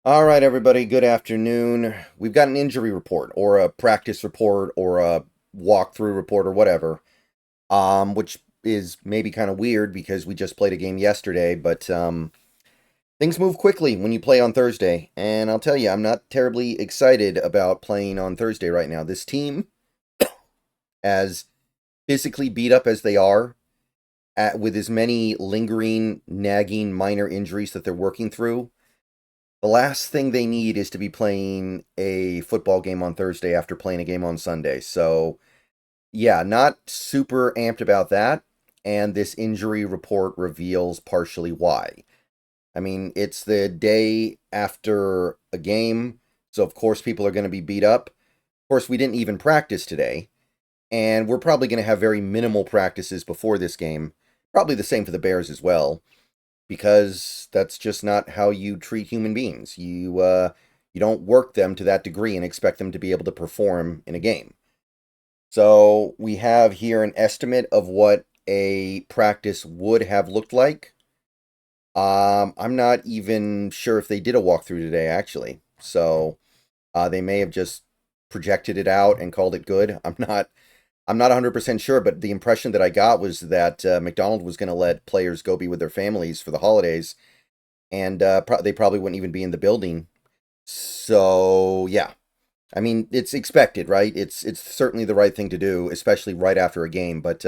All right, everybody, good afternoon. We've got an injury report or a practice report or a walkthrough report or whatever, which is maybe kind of weird because we just played a game yesterday, but things move quickly when you play on Thursday. And I'll tell you, I'm not terribly excited about playing on Thursday right now. This team, as physically beat up as they are, with as many lingering, nagging minor injuries that they're working through, the last thing they need is to be playing a football game on Thursday after playing a game on Sunday. So, yeah, not super amped about that. And this injury report reveals partially why. I mean, it's the day after a game, so of course people are going to be beat up. Of course, we didn't even practice today, and we're probably going to have very minimal practices before this game. Probably the same for the Bears as well, because that's just not how you treat human beings. You don't work them to that degree and expect them to be able to perform in a game. So we have here an estimate of what a practice would have looked like. I'm not even sure if they did a walkthrough today, actually. So they may have just projected it out and called it good. I'm not 100% sure, but the impression that I got was that McDonald was going to let players go be with their families for the holidays, and they probably wouldn't even be in the building. So, yeah. I mean, it's expected, right? It's certainly the right thing to do, especially right after a game, but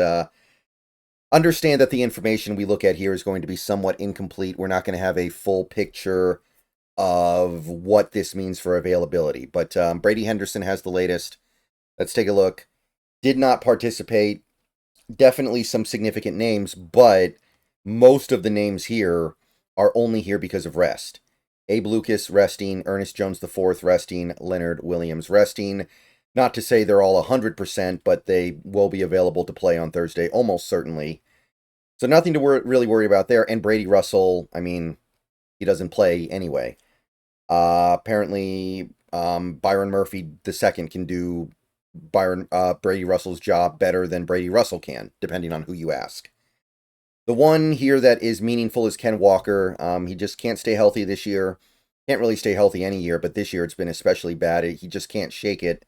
understand that the information we look at here is going to be somewhat incomplete. We're not going to have a full picture of what this means for availability, but Brady Henderson has the latest. Let's take a look. Did not participate. Definitely some significant names, but most of the names here are only here because of rest. Abe Lucas resting, Ernest Jones IV resting, Leonard Williams resting. Not to say they're all 100%, but they will be available to play on Thursday, almost certainly. So nothing to really worry about there. And Brady Russell, I mean, he doesn't play anyway. Apparently, Byron Murphy II can do Brady Russell's job better than Brady Russell can, depending on who you ask. The one here that is meaningful is Ken Walker. He just can't stay healthy this year. Can't really stay healthy any year, but this year it's been especially bad. He just can't shake it.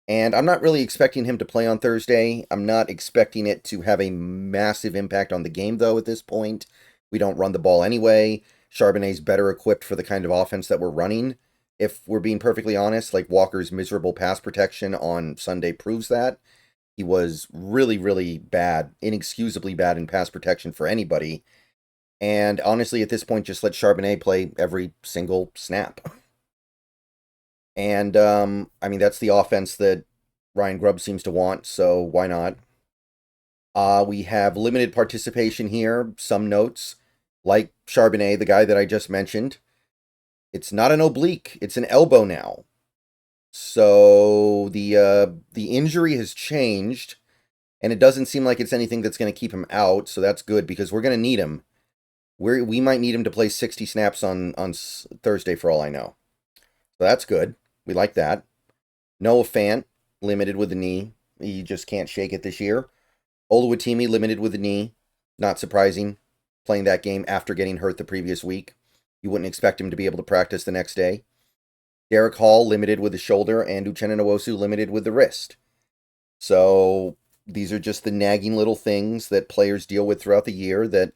And I'm not really expecting him to play on Thursday. I'm not expecting it to have a massive impact on the game, though, at this point. We don't run the ball anyway. Charbonnet's better equipped for the kind of offense that we're running. If we're being perfectly honest, like Walker's miserable pass protection on Sunday proves that. He was really, really bad, inexcusably bad in pass protection for anybody. And honestly, at this point, just let Charbonnet play every single snap. And, I mean, that's the offense that Ryan Grubb seems to want, so why not? We have limited participation here. Some notes, like Charbonnet, the guy that I just mentioned. It's not an oblique, it's an elbow now. So the injury has changed, and it doesn't seem like it's anything that's going to keep him out, so that's good because we're going to need him. We might need him to play 60 snaps on Thursday for all I know. So that's good. We like that. Noah Fant, limited with the knee. He just can't shake it this year. Oluwatimi, limited with the knee. Not surprising. Playing that game after getting hurt the previous week. You wouldn't expect him to be able to practice the next day. Derek Hall, limited with the shoulder. And Uchenna Nwosu, limited with the wrist. So these are just the nagging little things that players deal with throughout the year that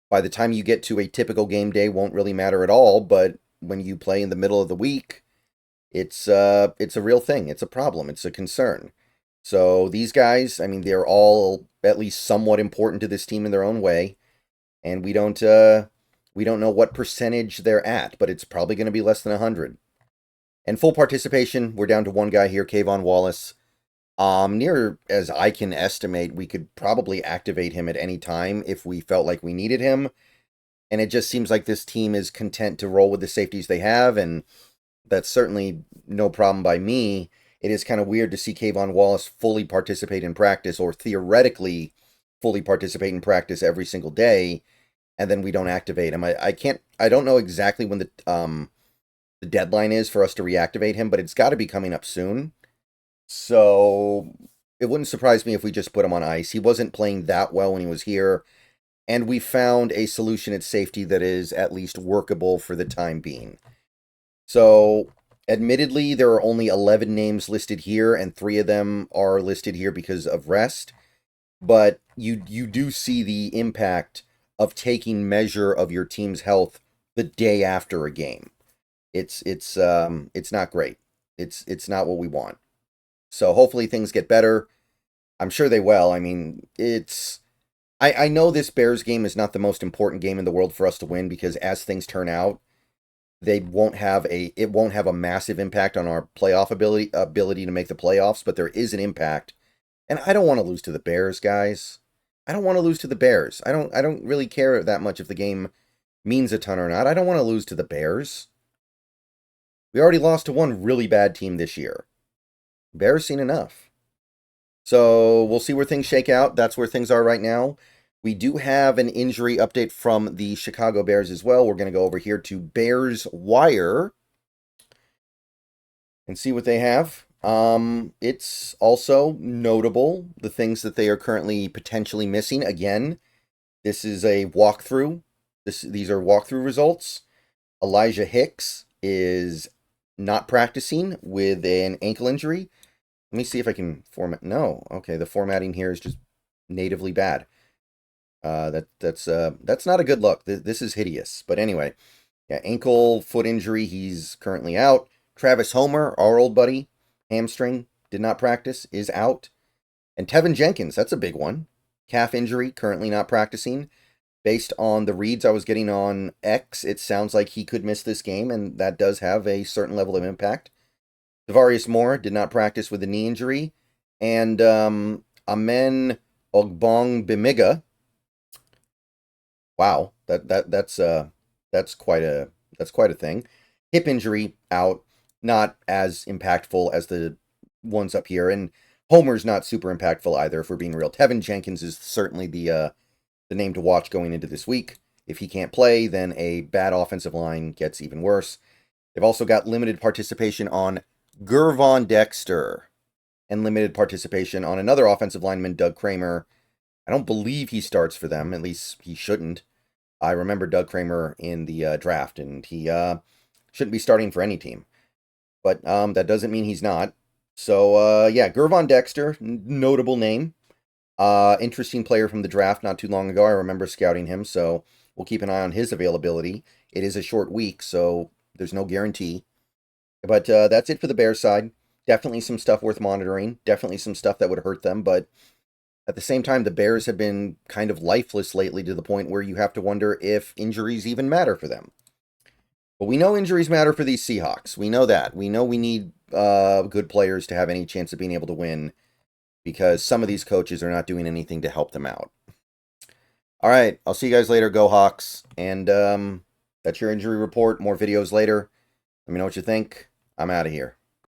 by the time you get to a typical game day won't really matter at all. But when you play in the middle of the week, it's a real thing. It's a problem. It's a concern. So these guys, I mean, they're all at least somewhat important to this team in their own way, and we don't know what percentage they're at, but it's probably going to be less than 100. And full participation, we're down to one guy here, Kayvon Wallace. Near as I can estimate, we could probably activate him at any time if we felt like we needed him. And it just seems like this team is content to roll with the safeties they have, and that's certainly no problem by me. It is kind of weird to see Kayvon Wallace fully participate in practice, or theoretically fully participate in practice every single day, and then we don't activate him. I don't know exactly when the deadline is for us to reactivate him, but it's got to be coming up soon. So it wouldn't surprise me if we just put him on ice. He wasn't playing that well when he was here, and we found a solution at safety that is at least workable for the time being. So, admittedly, there are only 11 names listed here, and 3 of them are listed here because of rest. But you do see the impact of taking measure of your team's health the day after a game. It's not great. It's not what we want. So hopefully things get better. I'm sure they will. I mean, I know this Bears game is not the most important game in the world for us to win because as things turn out, it won't have a massive impact on our playoff ability to make the playoffs, but there is an impact. And I don't want to lose to the Bears, guys. I don't want to lose to the Bears. I don't really care that much if the game means a ton or not. I don't want to lose to the Bears. We already lost to one really bad team this year. Bears seen enough. So we'll see where things shake out. That's where things are right now. We do have an injury update from the Chicago Bears as well. We're going to go over here to Bears Wire and see what they have. It's also notable the things that they are currently potentially missing. Again, this is a walkthrough. These are walkthrough results. Elijah Hicks is not practicing with an ankle injury. Let me see if I can format. No, okay, the formatting here is just natively bad. That's not a good look. This is hideous. But anyway, yeah, ankle foot injury. He's currently out. Travis Homer, our old buddy, hamstring, did not practice, is out. And Tevin Jenkins, that's a big one. Calf injury, currently not practicing. Based on the reads I was getting on X, it sounds like he could miss this game, and that does have a certain level of impact. Devarius Moore did not practice with a knee injury. And Amen Ogbongbemiga. Wow, that's quite a thing. Hip injury out, not as impactful as the ones up here, and Homer's not super impactful either. If we're being real, Tevin Jenkins is certainly the name to watch going into this week. If he can't play, then a bad offensive line gets even worse. They've also got limited participation on Gervon Dexter and limited participation on another offensive lineman, Doug Kramer. I don't believe he starts for them. At least he shouldn't. I remember Doug Kramer in the draft, and he shouldn't be starting for any team. But that doesn't mean he's not. So, yeah, Gervon Dexter, notable name. Interesting player from the draft not too long ago. I remember scouting him, so we'll keep an eye on his availability. It is a short week, so there's no guarantee. But that's it for the Bears side. Definitely some stuff worth monitoring. Definitely some stuff that would hurt them, but at the same time, the Bears have been kind of lifeless lately to the point where you have to wonder if injuries even matter for them. But we know injuries matter for these Seahawks. We know that. We know we need good players to have any chance of being able to win because some of these coaches are not doing anything to help them out. All right, I'll see you guys later. Go Hawks. And that's your injury report. More videos later. Let me know what you think. I'm out of here.